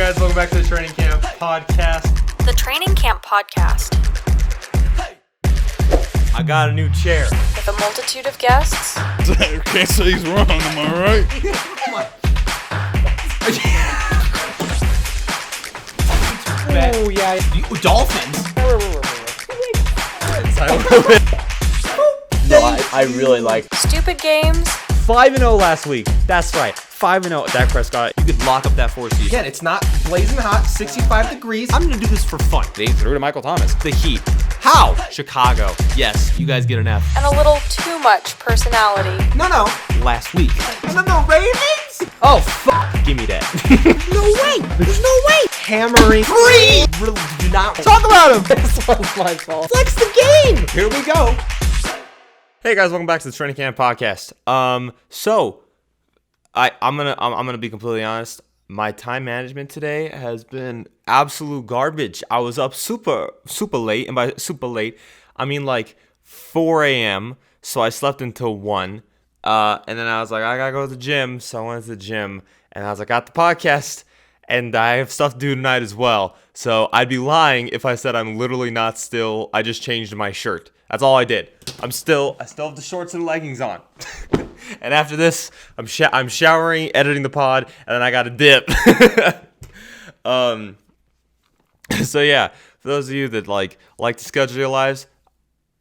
guys, welcome back to the Training Camp Podcast. The Training Camp Podcast. I got a new chair. With a multitude of guests. Can't say he's wrong, am I right? Oh, yeah. Dolphins. No, I really like. Stupid games. 5-0 last week. That's right. 5-0. Dak Prescott. You could lock up that 4 seed. Again, it's not blazing hot, 65 degrees. I'm going to do this for fun. They threw to Michael Thomas. The Heat. How? Chicago. Yes, you guys get an F. And a little too much personality. No. Last week. No, Ravens? Oh, fuck. Give me that. No way. There's no way. Hammering. Free. Really, do not talk about him. This one's my fault. Flex the game. Here we go. Hey guys, welcome back to the Training Camp Podcast. So I'm gonna be completely honest. My time management today has been absolute garbage. I was up super late, and by super late, I mean like 4 a.m. So I slept until 1, and then I was like, I gotta go to the gym. So I went to the gym, and I was like, got the podcast, and I have stuff to do tonight as well. So I'd be lying if I said I'm literally not still. I just changed my shirt. That's all I did. I still have the shorts and leggings on. And after this, I'm showering, editing the pod, and then I got to dip. So yeah, for those of you that like to schedule your lives,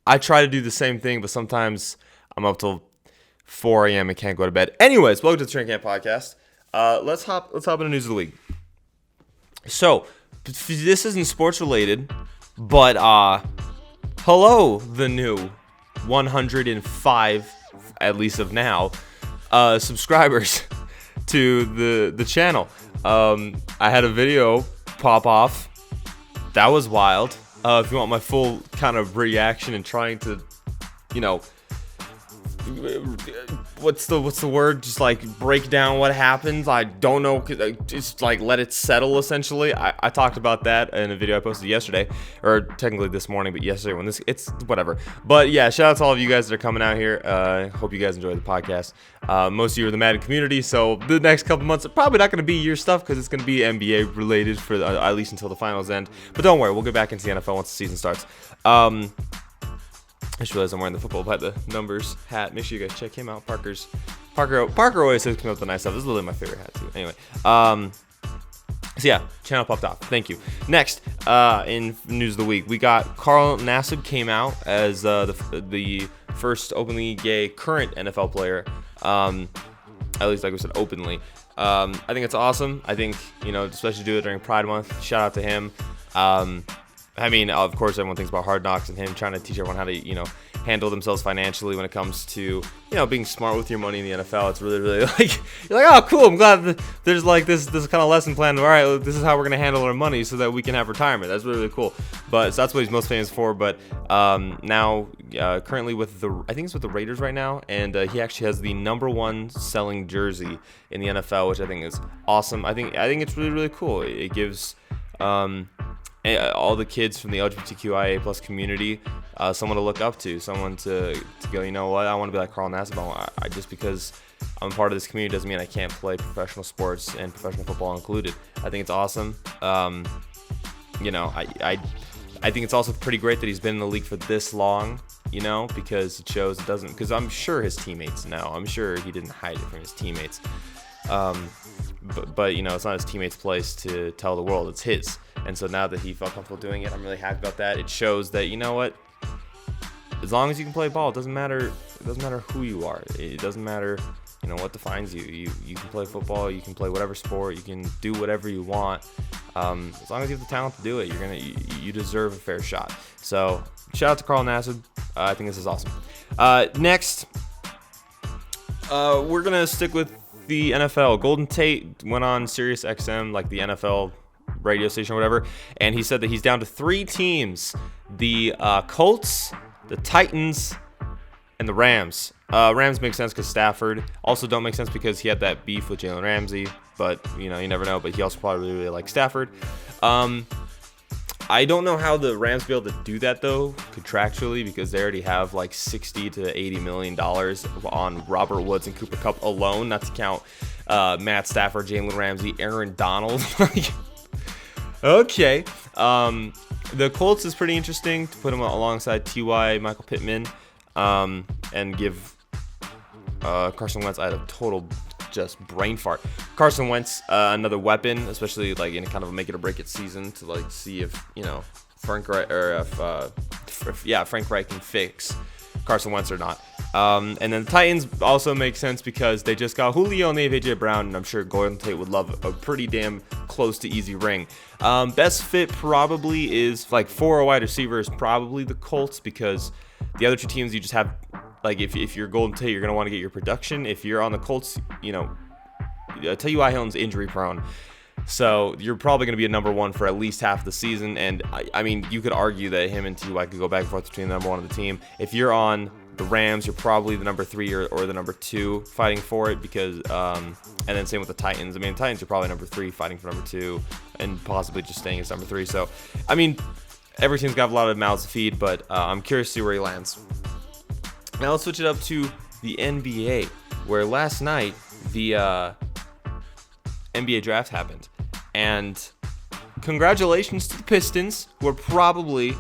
I try to do the same thing, but sometimes I'm up till 4 a.m. and can't go to bed. Anyways, welcome to the Training Camp Podcast. Let's hop into the news of the week. So this isn't sports related, but hello, the new 105, at least of now, subscribers to the channel. I had a video pop off. That was wild. If you want my full kind of reaction and trying to, what's the word? Just like break down what happens. I don't know. Just like let it settle. Essentially, I talked about that in a video I posted yesterday, or technically this morning, but yesterday when it's whatever. But yeah, shout out to all of you guys that are coming out here. Hope you guys enjoy the podcast. Most of you are the Madden community, so the next couple months are probably not going to be your stuff because it's going to be NBA related for at least until the finals end. But don't worry, we'll get back into the NFL once the season starts. I just realized I'm wearing the football by the numbers hat. Make sure you guys check him out. Parker always says come up with the nice stuff. This is literally my favorite hat too. Anyway, so yeah, channel popped off. Thank you. Next, in news of the week, we got Carl Nassib came out as the first openly gay current NFL player. At least like we said, openly. I think it's awesome. I think especially do it during Pride Month. Shout out to him. I mean, of course, everyone thinks about Hard Knocks and him trying to teach everyone how to, handle themselves financially when it comes to, being smart with your money in the NFL. It's really, really like, you're like, oh, cool. I'm glad that there's like this kind of lesson plan. All right, this is how we're going to handle our money so that we can have retirement. That's really, really cool. But so that's what he's most famous for. But now, currently I think it's with the Raiders right now. And he actually has the #1 selling jersey in the NFL, which I think is awesome. I think it's really, really cool. It gives all the kids from the LGBTQIA plus community someone to look up to, someone to go, you know what, I want to be like Carl Nassib. I just because I'm part of this community doesn't mean I can't play professional sports and professional football included. I think it's awesome. I think it's also pretty great that he's been in the league for this long, because it shows it doesn't, because I'm sure his teammates know. I'm sure he didn't hide it from his teammates. But it's not his teammates' place to tell the world, it's his. And so now that he felt comfortable doing it, I'm really happy about that. It shows that, you know what, as long as you can play ball, it doesn't matter who you are. It doesn't matter, what defines you. You can play football, you can play whatever sport, you can do whatever you want. As long as you have the talent to do it, you deserve a fair shot. So shout out to Carl Nassib. I think this is awesome. Next, we're gonna stick with the NFL. Golden Tate went on Sirius XM, like the NFL radio station or whatever, and he said that he's down to 3 teams: the Colts, the Titans, and the Rams. Rams make sense because Stafford. Also don't make sense because he had that beef with Jalen Ramsey, but you never know. But he also probably really likes Stafford. I don't know how the Rams be able to do that though contractually, because they already have like $60 to $80 million on Robert Woods and Cooper Kupp alone, not to count Matt Stafford, Jalen Ramsey, Aaron Donald. Okay. The Colts is pretty interesting to put him alongside T.Y. Michael Pittman, and give Carson Wentz. I had a total just brain fart. Carson Wentz, another weapon, especially like in kind of a make it or break it season to like see if Frank Reich can fix Carson Wentz or not. And then the Titans also make sense because they just got Julio and they have AJ Brown, and I'm sure Golden Tate would love a pretty damn close to easy ring. Best fit probably is like for a wide receiver is probably the Colts, because the other two teams you just have like if you're Golden Tate, you're gonna want to get your production. If you're on the Colts, T.Y. Hilton's injury prone. So you're probably going to be a number one for at least half the season. And I mean, you could argue that him and T.Y. could go back and forth between the number one of the team. If you're on the Rams, you're probably the number 3 or the number 2 fighting for it, because and then same with the Titans. I mean, the Titans are probably number 3 fighting for number 2 and possibly just staying as number 3. So, I mean, every team's got a lot of mouths to feed, but I'm curious to see where he lands. Now let's switch it up to the NBA, where last night the NBA draft happened. And congratulations to the Pistons, who are probably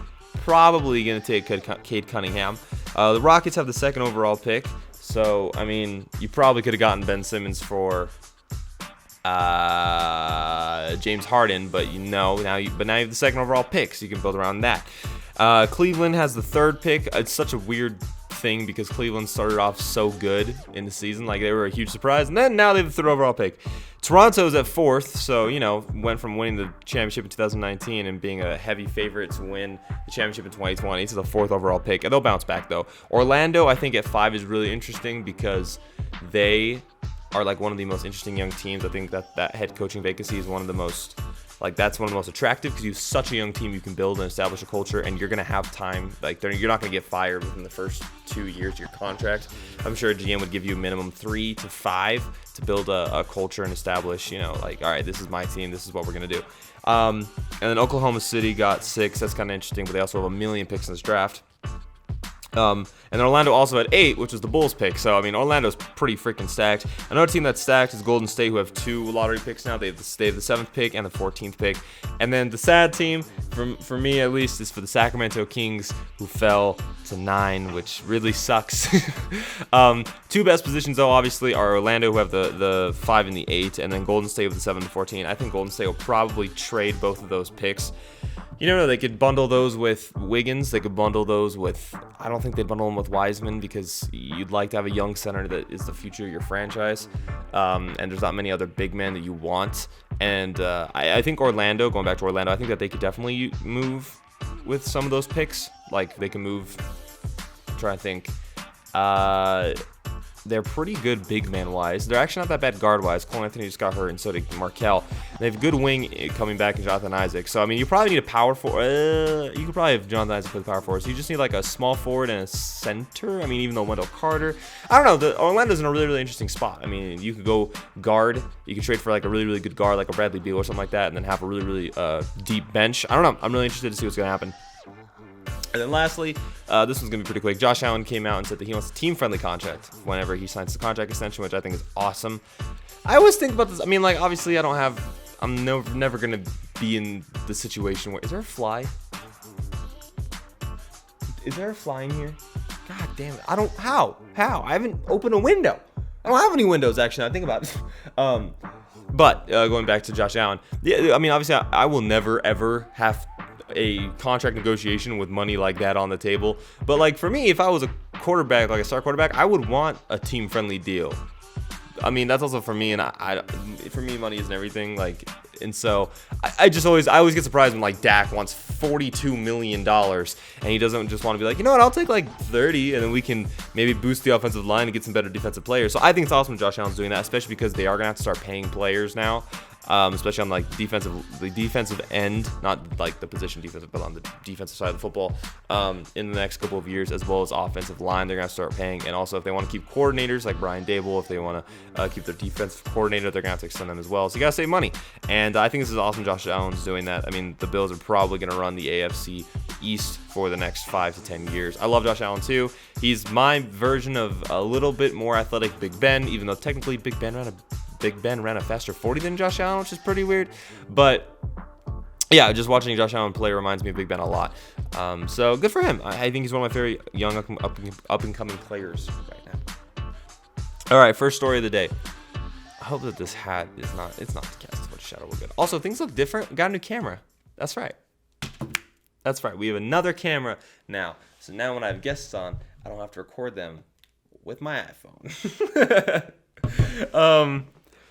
going to take Cade Cunningham. The Rockets have the 2nd overall pick. So, I mean, you probably could have gotten Ben Simmons for James Harden, but now you have the 2nd overall pick, so you can build around that. Cleveland has the 3rd pick. It's such a weird thing because Cleveland started off so good in the season, like they were a huge surprise, and then now they have the 3rd overall pick. Toronto's at 4th, so went from winning the championship in 2019 and being a heavy favorite to win the championship in 2020 to the 4th overall pick, and they'll bounce back though. Orlando, I think at 5 is really interesting because they are like one of the most interesting young teams. I think that head coaching vacancy is one of the most that's one of the most attractive, because you have such a young team, you can build and establish a culture, and you're going to have time. You're not going to get fired within the first 2 years of your contract. I'm sure a GM would give you a minimum 3 to 5 to build a culture and establish, all right, this is my team, this is what we're going to do. And then Oklahoma City got 6. That's kind of interesting, but they also have 1 million picks in this draft. And then Orlando also had 8, which was the Bulls pick. So, I mean, Orlando's pretty freaking stacked. Another team that's stacked is Golden State, who have 2 lottery picks now. They have the 7th pick and the 14th pick. And then the sad team, for me at least, is for the Sacramento Kings, who fell to 9, which really sucks. 2 best positions, though, obviously, are Orlando, who have the 5 and the 8, and then Golden State with the 7 to 14. I think Golden State will probably trade both of those picks. They could bundle those with Wiggins. They could bundle those with, I don't think they'd bundle them with Wiseman, because you'd like to have a young center that is the future of your franchise. And there's not many other big men that you want. And I think Orlando, going back to Orlando, I think that they could definitely move with some of those picks. Like, they can move, I'm trying to think. They're pretty good big man wise. They're actually not that bad guard wise. Cole Anthony just got hurt, and so did Markelle. They have a good wing coming back in Jonathan Isaac. So, I mean, you probably need a power forward. You could probably have Jonathan Isaac for the power forward. So you just need like a small forward and a center. I mean, even though Wendell Carter, I don't know. Orlando's in a really, really interesting spot. I mean, you could go guard. You could trade for like a really, really good guard, like a Bradley Beal or something like that, and then have a really, really deep bench. I don't know. I'm really interested to see what's going to happen. And then lastly, this one's going to be pretty quick. Josh Allen came out and said that he wants a team-friendly contract whenever he signs the contract extension, which I think is awesome. I always think about this. I mean, like, obviously, I'm never going to be in the situation where, is there a fly? Is there a fly in here? God damn it. How? I haven't opened a window. I don't have any windows, actually, I think about it. But going back to Josh Allen, yeah, I mean, obviously, I will never, ever have a contract negotiation with money like that on the table. But like for me, if I was a quarterback, like a star quarterback, I would want a team friendly deal. I mean, that's also for me, and for me, money isn't everything. Like, and so I always get surprised when like Dak wants $42 million and he doesn't just want to be like, you know what, I'll take like 30, and then we can maybe boost the offensive line and get some better defensive players. So I think it's awesome Josh Allen's doing that, especially because they are gonna have to start paying players now. Especially on like the defensive end, not like the position defensive, but on the defensive side of the football, in the next couple of years, as well as offensive line, they're gonna start paying. And also, if they want to keep coordinators like Brian Dable, if they want to keep their defensive coordinator, they're gonna have to extend them as well. So you gotta save money, and I think this is awesome. Josh Allen's doing that. I mean, the Bills are probably gonna run the AFC East for the next 5 to 10 years. I love Josh Allen too. He's my version of a little bit more athletic Big Ben, even though technically Big Ben ran a faster 40 than Josh Allen, which is pretty weird. But yeah, just watching Josh Allen play reminds me of Big Ben a lot. So good for him. I think he's one of my favorite young up and coming players right now. All right, first story of the day. I hope that this hat is not. It's not the cast of shadow. We're good. Also, things look different. We got a new camera. That's right. That's right. We have another camera now. So now when I have guests on, I don't have to record them with my iPhone.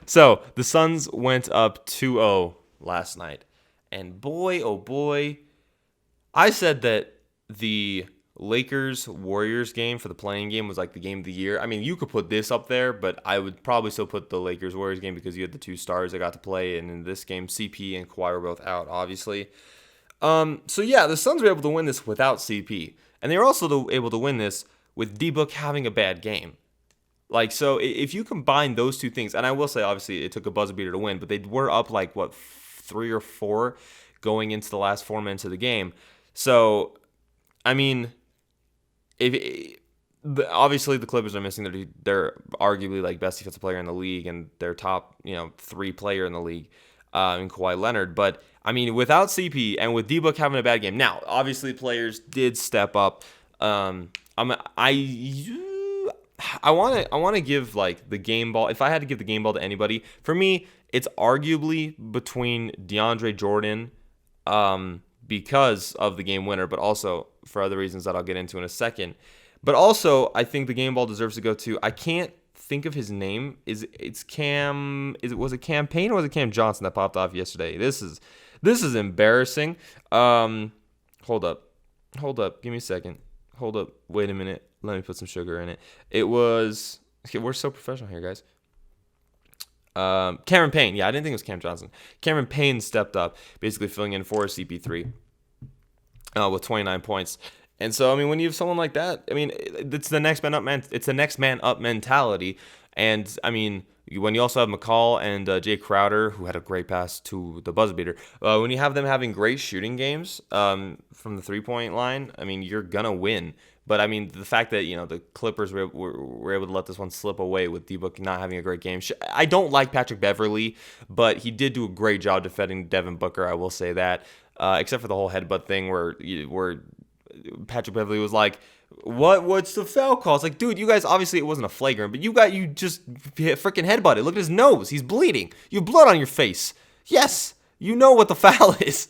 So the Suns went up 2-0 last night. And boy, oh boy, I said that the Lakers-Warriors game for the playing game was like the game of the year. I mean, you could put this up there, but I would probably still put the Lakers-Warriors game because you had the two stars that got to play. And in this game, CP and Kawhi were both out, obviously. So yeah, the Suns were able to win this without CP. And they were also able to win this with D-Book having a bad game. Like, so if you combine those two things, and I will say, obviously, it took a buzzer beater to win, but they were up like, 3 or 4 going into the last 4 minutes of the game. So, I mean, obviously the Clippers are missing their arguably like best defensive player in the league and their top 3 player in the league in Kawhi Leonard. But I mean, without CP and with D-Book having a bad game, now obviously players did step up. I want to give like the game ball. If I had to give the game ball to anybody, for me, it's arguably between DeAndre Jordan, because of the game winner, but also for other reasons that I'll get into in a second. But also, I think the game ball deserves to go to. I can't think of his name. Was it Cam Payne or was it Cam Johnson that popped off yesterday? This is embarrassing. Hold up. Give me a second. Hold up. Wait a minute. Let me put some sugar in it. It was. Okay, we're so professional here, guys. Cameron Payne. Yeah, I didn't think it was Cam Johnson. Cameron Payne stepped up, basically filling in for CP3 with 29 points. And so, I mean, when you have someone like that, I mean, it's the next man up It's the next man up mentality. And I mean, when you also have McCall and Jay Crowder, who had a great pass to the buzzer beater, when you have them having great shooting games from the 3-point line, I mean, you're gonna win. But I mean, the fact that the Clippers were able to let this one slip away with D-Book not having a great game. I don't like Patrick Beverley, but he did do a great job defending Devin Booker. I will say that, except for the whole headbutt thing where Patrick Beverley was like, What's the foul call? It's like, dude, you guys, obviously it wasn't a flagrant, but you just freaking headbutted. Look at his nose. He's bleeding. You have blood on your face. Yes, you know what the foul is.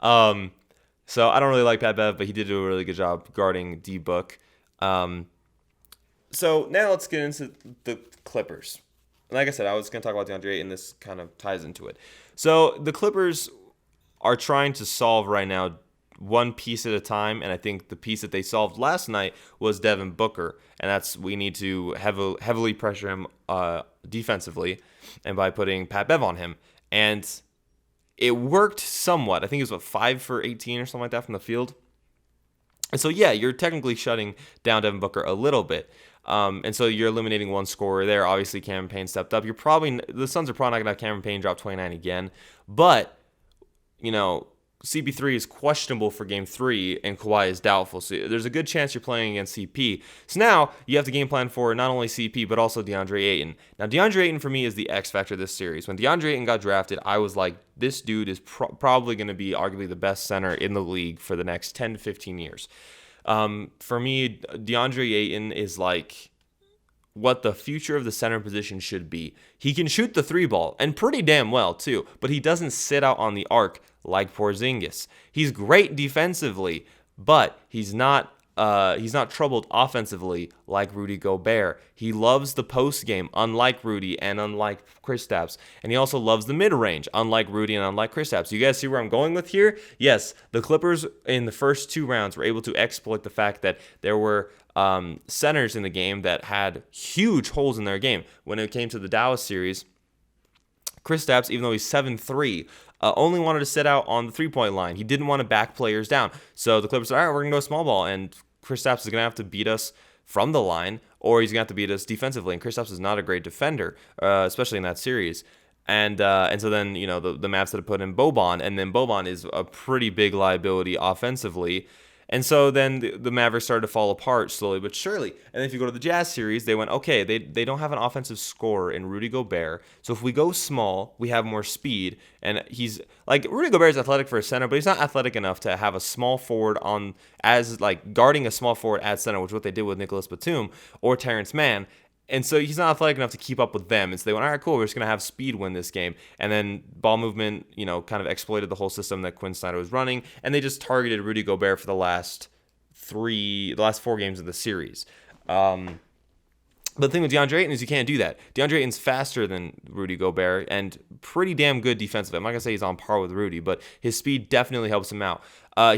So I don't really like Pat Bev, but he did do a really good job guarding D-Book. So now let's get into the Clippers. Like I said, I was going to talk about DeAndre, and this kind of ties into it. So the Clippers are trying to solve right now one piece at a time, and I think the piece that they solved last night was Devin Booker, and we need to heavily pressure him defensively, and by putting Pat Bev on him, and it worked somewhat. I think it was 5 for 18 or something like that from the field, and so yeah, you're technically shutting down Devin Booker a little bit, and so you're eliminating one scorer there. Obviously, Cameron Payne stepped up. The Suns are probably not gonna have Cameron Payne drop 29 again, but CP3 is questionable for Game 3, and Kawhi is doubtful. So there's a good chance you're playing against CP. So now you have to game plan for not only CP, but also DeAndre Ayton. Now, DeAndre Ayton, for me, is the X factor of this series. When DeAndre Ayton got drafted, I was like, this dude is probably going to be arguably the best center in the league for the next 10 to 15 years. For me, DeAndre Ayton is like what the future of the center position should be. He can shoot the 3-ball, and pretty damn well, too, but he doesn't sit out on the arc like Porzingis. He's great defensively, but he's not troubled offensively like Rudy Gobert. He loves the post game, unlike Rudy and unlike Kristaps, and he also loves the mid-range, unlike Rudy and unlike Kristaps. You guys see where I'm going with here? Yes, the Clippers in the first 2 rounds were able to exploit the fact that there were centers in the game that had huge holes in their game. When it came to the Dallas series, Kristaps, even though he's 7'3", only wanted to sit out on the 3-point line. He didn't want to back players down. So the Clippers said, all right, we're going to go small ball. And Kristaps is going to have to beat us from the line, or he's going to have to beat us defensively. And Kristaps is not a great defender, especially in that series. And so then, the Mavs had to put in Boban, and then Boban is a pretty big liability offensively. And so then the Mavericks started to fall apart slowly but surely. And then if you go to the Jazz series, they went, okay, they don't have an offensive scorer in Rudy Gobert. So if we go small, we have more speed. And he's like, Rudy Gobert is athletic for a center, but he's not athletic enough to have a small forward as guarding a small forward at center, which is what they did with Nicholas Batum or Terrence Mann. And so he's not athletic enough to keep up with them. And so they went, all right, cool, we're just going to have speed win this game. And then ball movement, kind of exploited the whole system that Quinn Snyder was running. And they just targeted Rudy Gobert for the last 4 games of the series. But the thing with DeAndre Ayton is you can't do that. DeAndre Ayton's faster than Rudy Gobert and pretty damn good defensively. I'm not going to say he's on par with Rudy, but his speed definitely helps him out.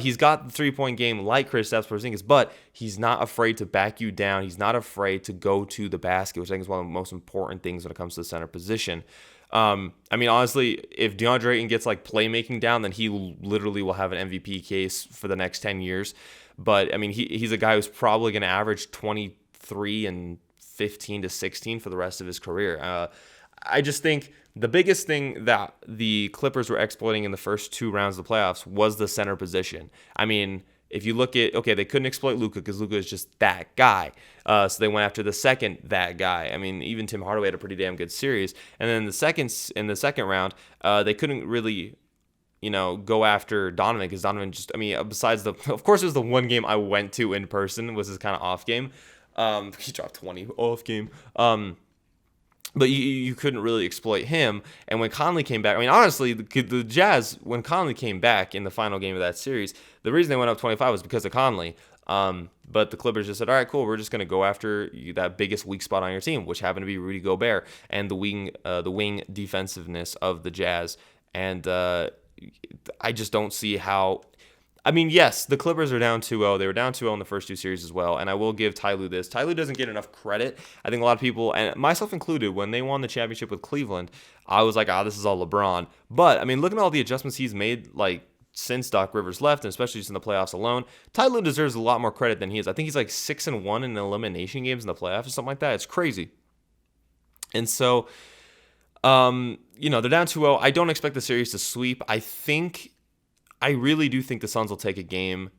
He's got the three-point game like Kristaps Porzingis, but he's not afraid to back you down. He's not afraid to go to the basket, which I think is one of the most important things when it comes to the center position. Honestly, if DeAndre Ayton gets playmaking down, then he literally will have an MVP case for the next 10 years. But, he's a guy who's probably going to average 23 and 15 to 16 for the rest of his career. I just think the biggest thing that the Clippers were exploiting in the first 2 rounds of the playoffs was the center position. If you look at, they couldn't exploit Luka because Luka is just that guy. So they went after the second that guy. Even Tim Hardaway had a pretty damn good series. And then in the second round, they couldn't really go after Donovan because Donovan just, besides of course it was the one game I went to in person was his kind of off game. He dropped 20 off game. But you couldn't really exploit him. And when Conley came back, honestly, the Jazz, when Conley came back in the final game of that series, the reason they went up 25 was because of Conley. But the Clippers just said, all right, cool, we're just going to go after that biggest weak spot on your team, which happened to be Rudy Gobert and the wing defensiveness of the Jazz. And I just don't see how... yes, the Clippers are down 2-0. They were down 2-0 in the first 2 series as well. And I will give Ty Lue this. Ty Lue doesn't get enough credit. I think a lot of people, and myself included, when they won the championship with Cleveland, I was like, this is all LeBron. But, looking at all the adjustments he's made, since Doc Rivers left, and especially just in the playoffs alone, Ty Lue deserves a lot more credit than he is. I think he's 6-1 in elimination games in the playoffs or something like that. It's crazy. And so, they're down 2-0. I don't expect the series to sweep. I really do think the Suns will take a game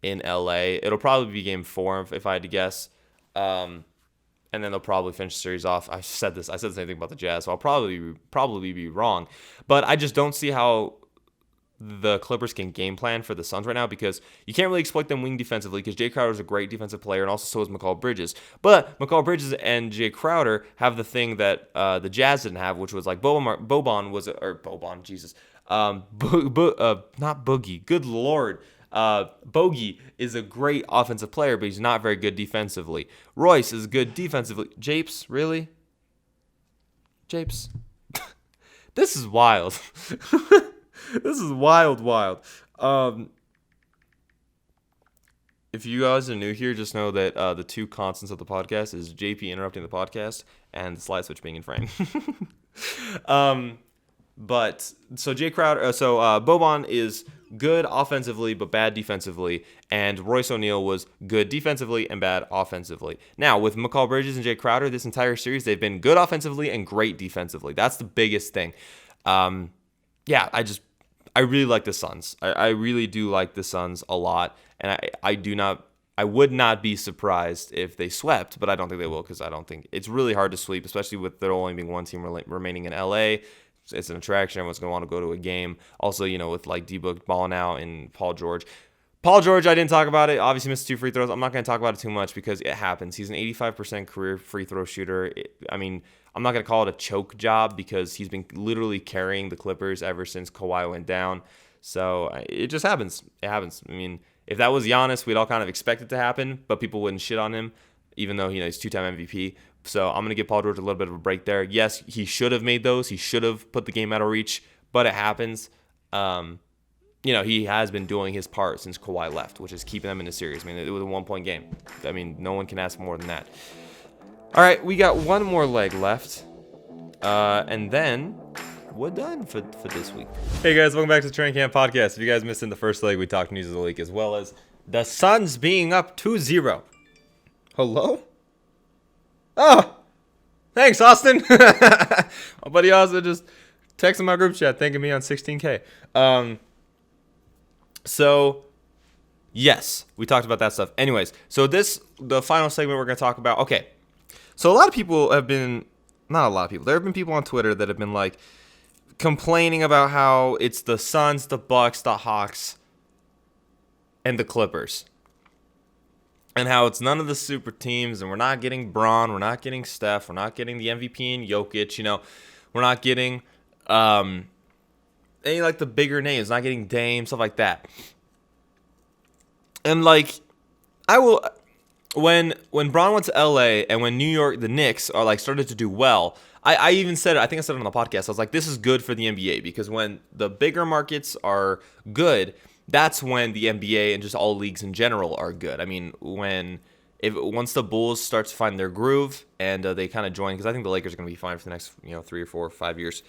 in LA. It'll probably be game 4 if I had to guess. And then they'll probably finish the series off. I said the same thing about the Jazz, so I'll probably be wrong. But I just don't see how the Clippers can game plan for the Suns right now because you can't really exploit them wing defensively because Jay Crowder is a great defensive player and also so is Mikal Bridges. But Mikal Bridges and Jay Crowder have the thing that the Jazz didn't have, which was Boban was, or Boban, Jesus. Not Boogie. Good Lord. Bogey is a great offensive player, but he's not very good defensively. Royce is good defensively. Japes, really? Japes? This is wild. This is wild. If you guys are new here, just know that the 2 constants of the podcast is JP interrupting the podcast and the slide switch being in frame. But so Jay Crowder, Boban is good offensively but bad defensively, and Royce O'Neal was good defensively and bad offensively. Now with Mikal Bridges and Jay Crowder, this entire series they've been good offensively and great defensively. That's the biggest thing. I really like the Suns. I really do like the Suns a lot, and I would not be surprised if they swept, but I don't think they will because I don't think it's really hard to sweep, especially with there only being one team remaining in LA. It's an attraction. Everyone's going to want to go to a game. Also, with D-Book balling out and Paul George. I didn't talk about it. Obviously missed 2 free throws. I'm not going to talk about it too much because it happens. He's an 85% career free throw shooter. I'm not going to call it a choke job because he's been literally carrying the Clippers ever since Kawhi went down. So it just happens. It happens. If that was Giannis, we'd all kind of expect it to happen, but people wouldn't shit on him, even though he's 2-time MVP. So I'm going to give Paul George a little bit of a break there. Yes, he should have made those. He should have put the game out of reach, but it happens. He has been doing his part since Kawhi left, which is keeping them in the series. It was a 1-point game. No one can ask more than that. All right, we got one more leg left, and then we're done for this week. Hey guys, welcome back to the Training Camp Podcast. If you guys missed in the first leg, we talked news of the week as well as the Suns being up 2-0. Hello? Oh, thanks, Austin. My buddy Austin just texted my group chat thanking me on 16K. So Yes, we talked about that stuff. Anyways, so the final segment we're going to talk about. Okay, so a lot of people have been, not a lot of people, there have been people on Twitter that have been like complaining about how it's the Suns, the Bucks, the Hawks, and the Clippers. And how it's none of the super teams, and we're not getting Braun, we're not getting Steph, we're not getting the MVP in Jokic, we're not getting any like the bigger names, not getting Dame, stuff like that. And like, when Braun went to LA and when New York, the Knicks are like started to do well, I even said it, I think I said it on the podcast, I was like, this is good for the NBA, because when the bigger markets are good, that's when the NBA and just all leagues in general are good. I mean, once the Bulls start to find their groove and they kind of join, because I think the Lakers are going to be fine for the next 3 or 4 or 5 years.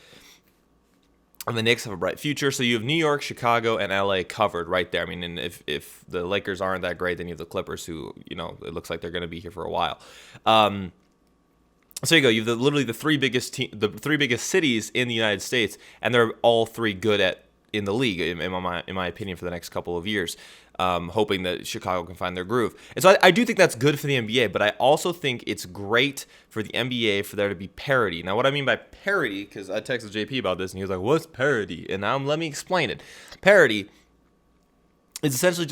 And the Knicks have a bright future. So you have New York, Chicago, and LA covered right there. I mean, and if the Lakers aren't that great, then you have the Clippers, who, it looks like they're going to be here for a while. So you go. You have literally the three biggest cities in the United States, and they're all three good in the league, in my opinion, for the next couple of years, hoping that Chicago can find their groove. And so I do think that's good for the NBA, but I also think it's great for the NBA for there to be parity. Now, what I mean by parity, because I texted JP about this, and he was like, what's parity? And now let me explain it. Parity is essentially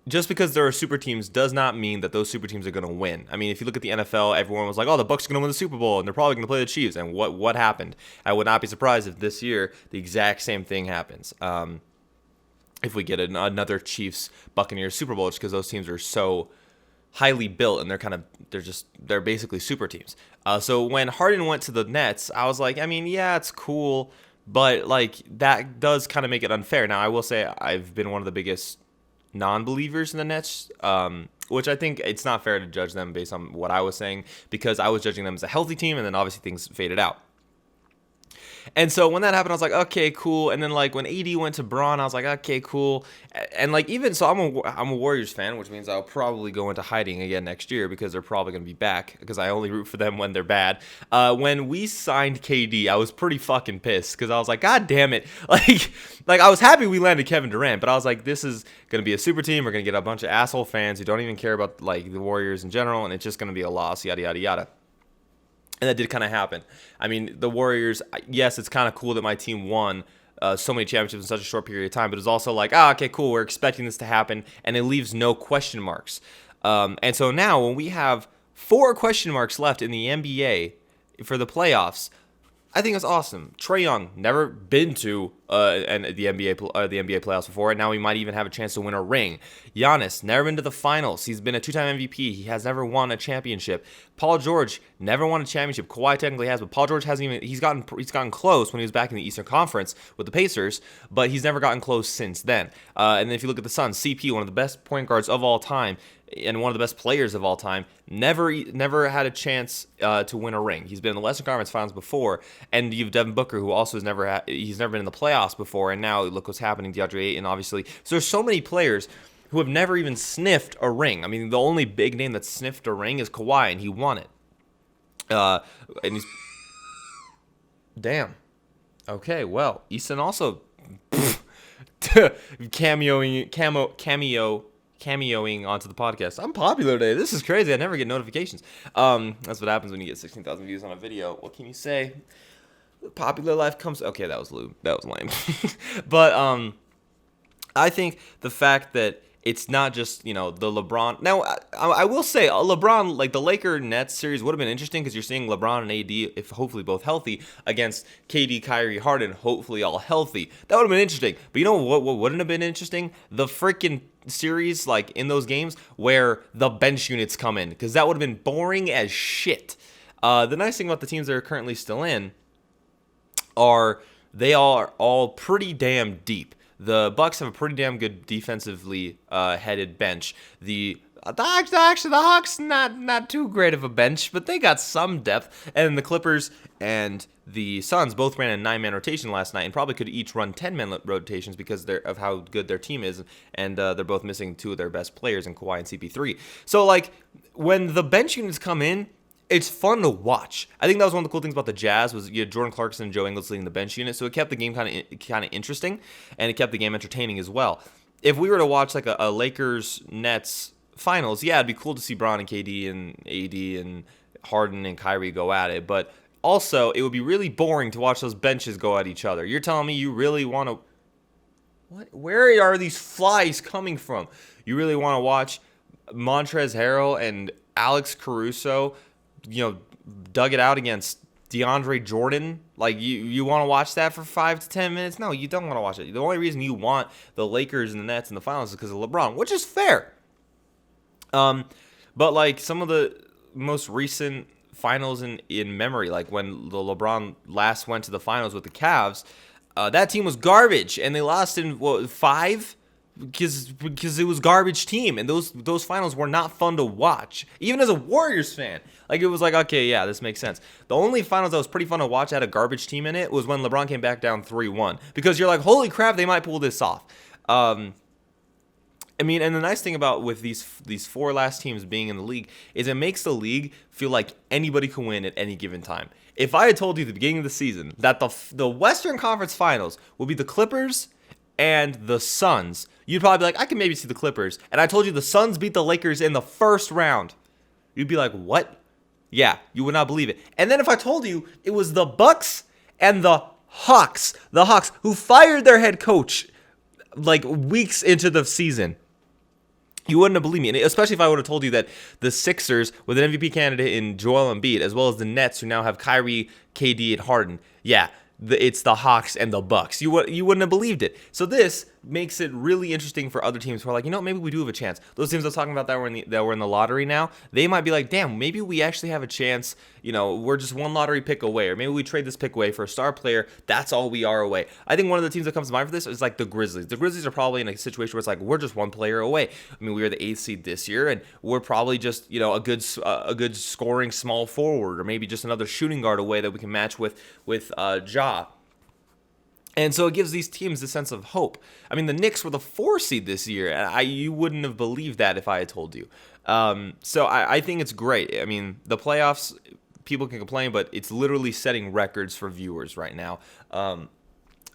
just because there are super teams does not mean that those super teams are going to win. I mean, if you look at the NFL, everyone was like, oh, the Bucks are going to win the Super Bowl, and they're probably going to play the Chiefs. And what happened? I would not be surprised if this year the exact same thing happens. If we get another Chiefs Buccaneers Super Bowl, just because those teams are so highly built and they're basically super teams. So when Harden went to the Nets, I was like, I mean, yeah, it's cool, but like that does kind of make it unfair. Now, I will say I've been one of the biggest non-believers in the Nets, which I think it's not fair to judge them based on what I was saying, because I was judging them as a healthy team, and then obviously things faded out. And so when that happened, I was like, okay, cool. And then like when AD went to Braun, I was like, okay, cool. And like even so, I'm a Warriors fan, which means I'll probably go into hiding again next year, because they're probably going to be back, because I only root for them when they're bad. When we signed KD, I was pretty fucking pissed, because I was like, God damn it. Like I was happy we landed Kevin Durant, but I was like, this is going to be a super team. We're going to get a bunch of asshole fans who don't even care about like the Warriors in general, and it's just going to be a loss, yada, yada, yada. And that did kind of happen. I mean, the Warriors, yes, it's kind of cool that my team won so many championships in such a short period of time, but it's also like, okay, cool, we're expecting this to happen, and it leaves no question marks. And so now when we have 4 question marks left in the NBA for the playoffs, I think it's awesome. Trae Young, never been to the NBA playoffs before, and now he might even have a chance to win a ring. Giannis, never been to the finals. He's been a 2-time MVP. He has never won a championship. Paul George, never won a championship. Kawhi technically has, but Paul George hasn't even. He's gotten close when he was back in the Eastern Conference with the Pacers, but he's never gotten close since then. And then if you look at the Suns, CP, one of the best point guards of all time, and one of the best players of all time, never had a chance to win a ring. He's been in the Western Conference Finals before, and you have Devin Booker, who also has never been in the playoffs before, and now look what's happening. DeAndre Ayton, obviously. So there's so many players who have never even sniffed a ring. I mean, the only big name that sniffed a ring is Kawhi, and he won it. And he's damn. Okay, well, Easton also cameoing onto the podcast. I'm popular today. This is crazy. I never get notifications. That's what happens when you get 16,000 views on a video. What can you say? Popular life comes. Okay, that was lame. But I think the fact that it's not just, the LeBron. Now, I will say, LeBron, like the Laker-Nets series would have been interesting, because you're seeing LeBron and AD, if hopefully both healthy, against KD, Kyrie, Harden, hopefully all healthy. That would have been interesting. But you know what wouldn't have been interesting? The freaking series, like in those games, where the bench units come in, because that would have been boring as shit. The nice thing about the teams that are currently still in are they are all pretty damn deep. The Bucks have a pretty damn good defensively headed bench. The Hawks not too great of a bench, but they got some depth. And the Clippers and the Suns both ran a 9-man rotation last night, and probably could each run 10-man rotations because of how good their team is. And they're both missing 2 of their best players in Kawhi and CP3. So like when the bench units come in, it's fun to watch. I think that was one of the cool things about the Jazz was you had Jordan Clarkson and Joe Ingles leading the bench unit, so it kept the game kind of interesting, and it kept the game entertaining as well. if we were to watch like a Lakers Nets finals, yeah, it'd be cool to see Bron and KD and AD and Harden and Kyrie go at it. But also, it would be really boring to watch those benches go at each other. You're telling me you really want to? What? Where are these flies coming from? You really want to watch Montrezl Harrell and Alex Caruso, dug it out against DeAndre Jordan? Like, you want to watch that for 5 to 10 minutes? No, you don't want to watch it. The only reason you want the Lakers and the Nets in the finals is because of LeBron, which is fair. But like some of the most recent finals in memory, like when the LeBron last went to the finals with the Cavs, that team was garbage, and they lost in 5 because it was garbage team, and those finals were not fun to watch, even as a Warriors fan. Like, it was like, okay, yeah, this makes sense. The only finals that was pretty fun to watch had a garbage team in it was when LeBron came back down 3-1, because you're like, holy crap, they might pull this off. And the nice thing about with these 4 last teams being in the league is it makes the league feel like anybody can win at any given time. If I had told you at the beginning of the season that the Western Conference Finals will be the Clippers and the Suns, you'd probably be like, I can maybe see the Clippers. And I told you the Suns beat the Lakers in the first round, you'd be like, what? Yeah, you would not believe it. And then if I told you it was the Bucks and the Hawks who fired their head coach like weeks into the season, you wouldn't have believed me. And especially if I would have told you that the Sixers with an MVP candidate in Joel Embiid, as well as the Nets who now have Kyrie, KD, and Harden, yeah, it's the Hawks and the Bucks. You wouldn't have believed it. So this makes it really interesting for other teams who are like, maybe we do have a chance. Those teams I was talking about that were in the lottery now, they might be like, damn, maybe we actually have a chance. We're just one lottery pick away, or maybe we trade this pick away for a star player. That's all we are away. I think one of the teams that comes to mind for this is like the Grizzlies. The Grizzlies are probably in a situation where it's like, we're just one player away. We were the 8th seed this year, and we're probably just a good scoring small forward, or maybe just another shooting guard away that we can match with Ja. And so it gives these teams a sense of hope. The Knicks were the 4 seed this year, and you wouldn't have believed that if I had told you. So I think it's great. The playoffs, people can complain, but it's literally setting records for viewers right now.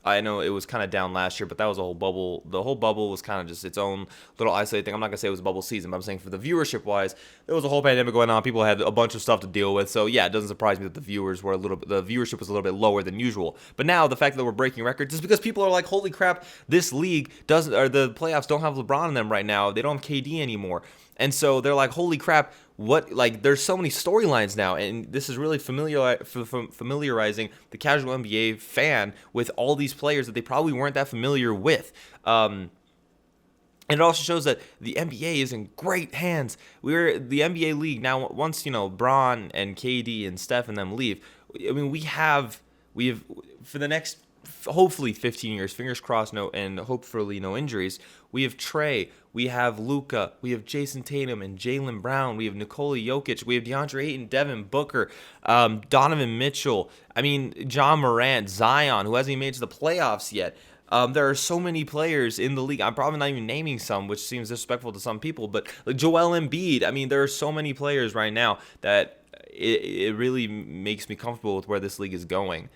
I know it was kind of down last year, but that was a whole bubble. The whole bubble was kind of just its own little isolated thing. I'm not going to say it was a bubble season, but I'm saying for the viewership-wise, there was a whole pandemic going on. People had a bunch of stuff to deal with. So, yeah, it doesn't surprise me that the viewership was a little bit lower than usual. But now the fact that we're breaking records is because people are like, holy crap, this league the playoffs don't have LeBron in them right now. They don't have KD anymore. And so they're like, holy crap, there's so many storylines now, and this is really familiarizing the casual NBA fan with all these players that they probably weren't that familiar with. And it also shows that the NBA is in great hands. We're the NBA league now. Once Bron and KD and Steph and them leave, we have for the next hopefully 15 years, fingers crossed, and hopefully no injuries. We have Trey, we have Luka, we have Jason Tatum and Jaylen Brown, we have Nikola Jokic, we have DeAndre Ayton, Devin Booker, Donovan Mitchell, John Morant, Zion, who hasn't even made it to the playoffs yet. There are so many players in the league. I'm probably not even naming some, which seems disrespectful to some people, but like Joel Embiid, there are so many players right now that it really makes me comfortable with where this league is going.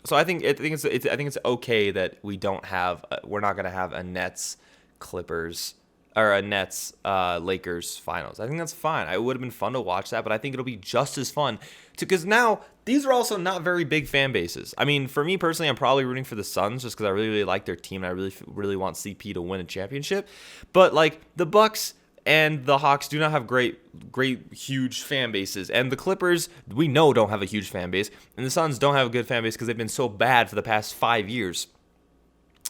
So I think it's okay that we're not gonna have a Nets Clippers or a Nets Lakers finals. I think that's fine. It would have been fun to watch that, but I think it'll be just as fun because now these are also not very big fan bases. For me personally, I'm probably rooting for the Suns just because I really, really like their team and I really want CP to win a championship. But like the Bucks and the Hawks do not have great, huge fan bases. And the Clippers, we know, don't have a huge fan base. And the Suns don't have a good fan base because they've been so bad for the past 5 years.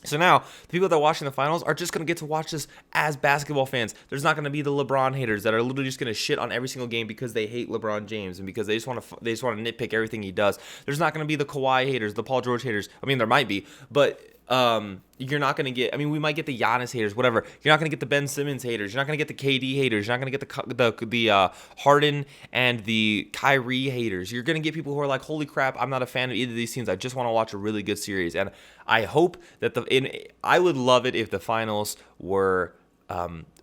So now, the people that are watching the finals are just going to get to watch this as basketball fans. There's not going to be the LeBron haters that are literally just going to shit on every single game because they hate LeBron James and because they just want to nitpick everything he does. There's not going to be the Kawhi haters, the Paul George haters. There might be, but you're not going to get, we might get the Giannis haters, whatever. You're not going to get the Ben Simmons haters. You're not going to get the KD haters. You're not going to get the Harden and the Kyrie haters. You're going to get people who are like, holy crap, I'm not a fan of either of these teams. I just want to watch a really good series. And I hope that I would love it if the finals were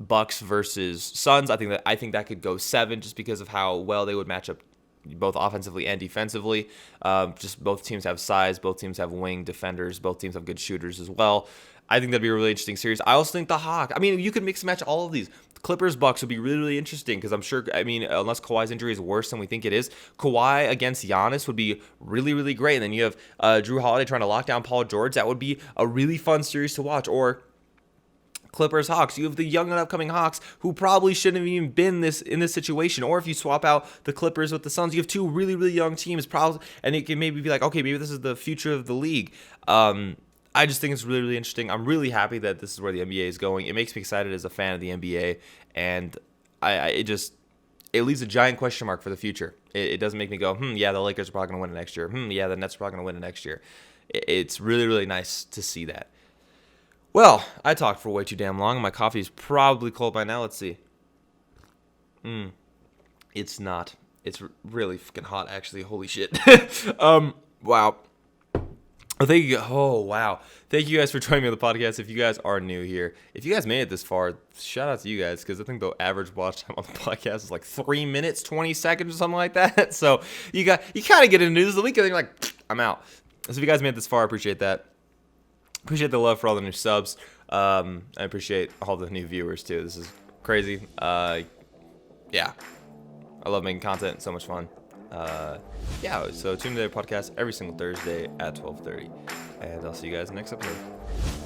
Bucks versus Suns. I think that could go 7 just because of how well they would match up both offensively and defensively. Just both teams have size, both teams have wing defenders, both teams have good shooters as well. I think that'd be a really interesting series. I also think the Hawks. I mean, you could mix and match all of these. Clippers Bucks would be really, really interesting because I'm sure. I mean, unless Kawhi's injury is worse than we think it is, Kawhi against Giannis would be really, really great. And then you have Drew Holiday trying to lock down Paul George. That would be a really fun series to watch. Or Clippers Hawks. You have the young and upcoming Hawks who probably shouldn't have even been in this situation. Or if you swap out the Clippers with the Suns, you have two really, really young teams. Probably, and it can maybe be like, okay, maybe this is the future of the league. I just think it's really, really interesting. I'm really happy that this is where the NBA is going. It makes me excited as a fan of the NBA, and it leaves a giant question mark for the future. It doesn't make me go, yeah, the Lakers are probably going to win it next year. Yeah, the Nets are probably going to win it next year. It's really, really nice to see that. Well, I talked for way too damn long. My coffee's probably cold by now. Let's see. It's not. It's really fucking hot, actually. Holy shit. Wow. Thank you. Oh, wow. Thank you guys for joining me on the podcast. If you guys are new here, if you guys made it this far, shout out to you guys because I think the average watch time on the podcast is like 3 minutes, 20 seconds or something like that. So you kind of get into this the week and you're like, I'm out. So if you guys made it this far, I appreciate that. Appreciate the love for all the new subs. I appreciate all the new viewers too. This is crazy. Yeah. I love making content. It's so much fun. So tune into the podcast every single Thursday at 12:30, and I'll see you guys next episode.